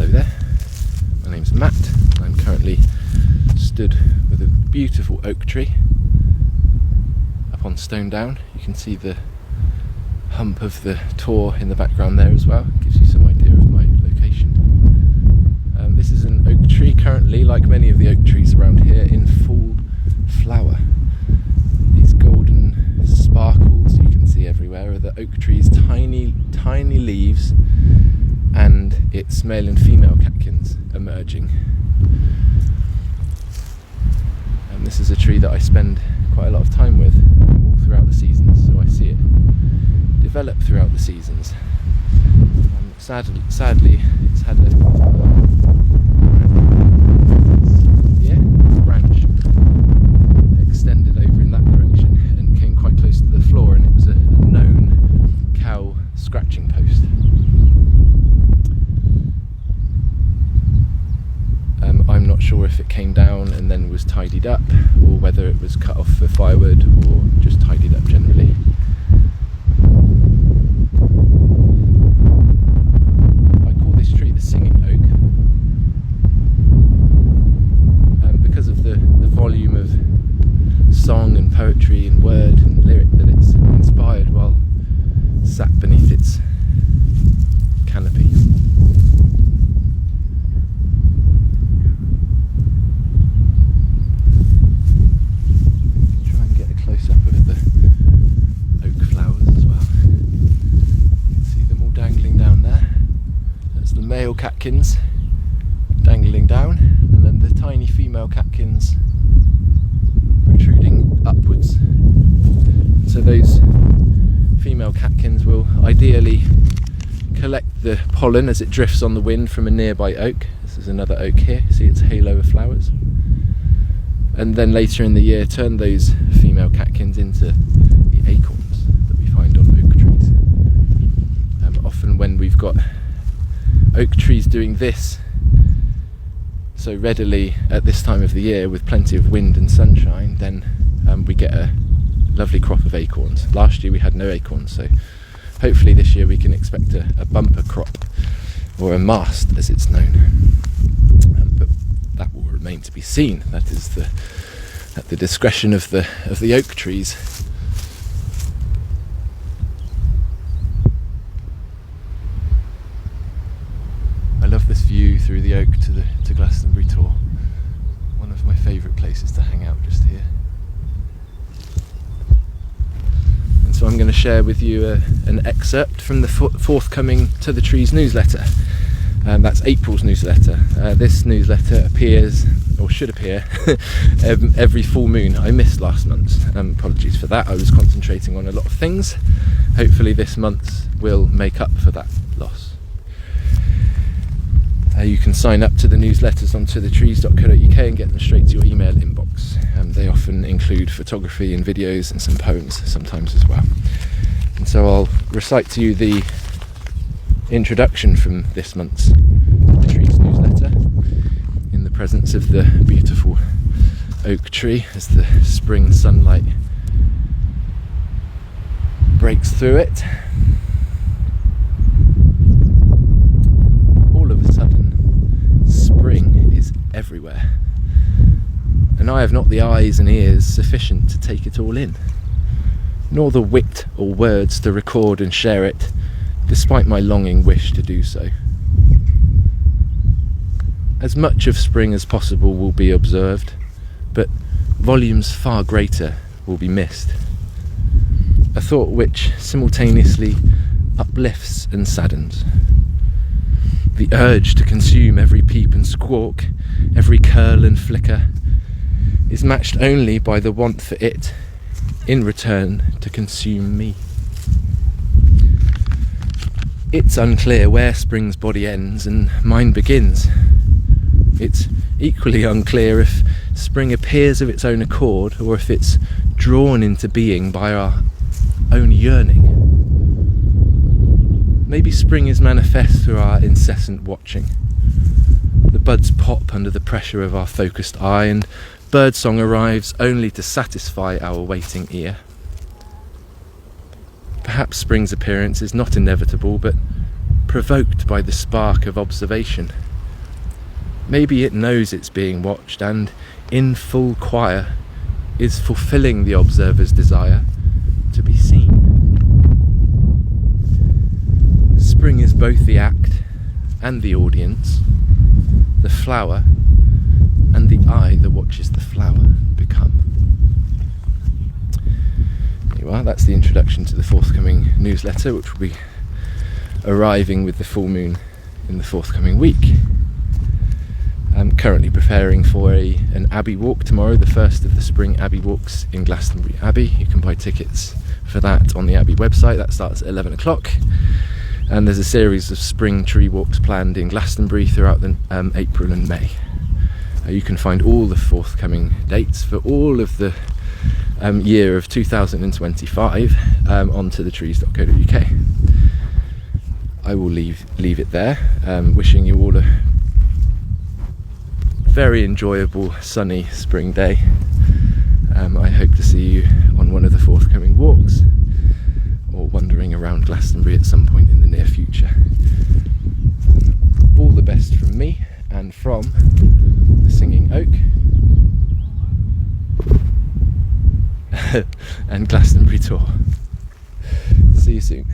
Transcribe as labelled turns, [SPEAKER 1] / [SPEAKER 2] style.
[SPEAKER 1] Hello there, my name's Matt. I'm currently stood with a beautiful oak tree up on Stone Down. You can see the hump of the Tor in the background there as well. Gives you some idea of my location. This is an oak tree currently, like many of the oak trees around here, in full flower. These golden sparkles you can see everywhere are the oak tree's tiny leaves and its male and female catkins emerging. And this is a tree that I spend quite a lot of time with all throughout the seasons, so I see it develop throughout the seasons. Sadly, it's had a branch extended over in that direction and came quite close to the floor, and it was a known cow scratching post. I'm not sure if it came down and then was tidied up, or whether it was cut off for firewood or just tidied up generally. I call this tree the singing oak because of the volume of song and poetry and word and lyric that it's inspired while sat beneath its canopy. Male catkins dangling down, and then the tiny female catkins protruding upwards. So those female catkins will ideally collect the pollen as it drifts on the wind from a nearby oak. This is another oak here, see its halo of flowers. And then later in the year turn those female catkins into the acorns that we find on oak trees. Often when we've got oak trees doing this so readily at this time of the year with plenty of wind and sunshine, then we get a lovely crop of acorns. Last year we had no acorns, so hopefully this year we can expect a bumper crop, or a mast as it's known. But that will remain to be seen. That is at the discretion of the oak trees. I love this view through the oak to Glastonbury Tor. One of my favourite places to hang out just here. And so I'm going to share with you an excerpt from the forthcoming To the Trees newsletter. That's April's newsletter. This newsletter appears, or should appear, every full moon. I missed last month's. Apologies for that. I was concentrating on a lot of things. Hopefully this month's will make up for that loss. You can sign up to the newsletters on tothetrees.co.uk and get them straight to your email inbox. They often include photography and videos and some poems sometimes as well. And so I'll recite to you the introduction from this month's The Trees newsletter in the presence of the beautiful oak tree as the spring sunlight breaks through it. Spring is everywhere, and I have not the eyes and ears sufficient to take it all in, nor the wit or words to record and share it, despite my longing wish to do so. As much of spring as possible will be observed, but volumes far greater will be missed. A thought which simultaneously uplifts and saddens. The urge to consume every peep and squawk, every curl and flicker, is matched only by the want for it, in return, to consume me. It's unclear where spring's body ends and mine begins. It's equally unclear if spring appears of its own accord, or if it's drawn into being by our own yearning. Maybe spring is manifest through our incessant watching. The buds pop under the pressure of our focused eye, and birdsong arrives only to satisfy our waiting ear. Perhaps spring's appearance is not inevitable, but provoked by the spark of observation, Maybe it knows it's being watched and, in full choir, is fulfilling the observer's desire to be seen. Spring is both the act and the audience, the flower and the eye that watches the flower become. There you are, that's the introduction to the forthcoming newsletter, which will be arriving with the full moon in the forthcoming week. I'm currently preparing for an Abbey walk tomorrow, the first of the spring Abbey walks in Glastonbury Abbey. You can buy tickets for that on the Abbey website. That starts at 11 o'clock. And there's a series of spring tree walks planned in Glastonbury throughout April and May. You can find all the forthcoming dates for all of the year of 2025 onto thetrees.co.uk. I will leave it there, wishing you all a very enjoyable sunny spring day. I hope to see you on one of the forthcoming walks or wandering around Glastonbury at some point in the near future. All the best from me and from the Singing Oak and Glastonbury Tor. See you soon.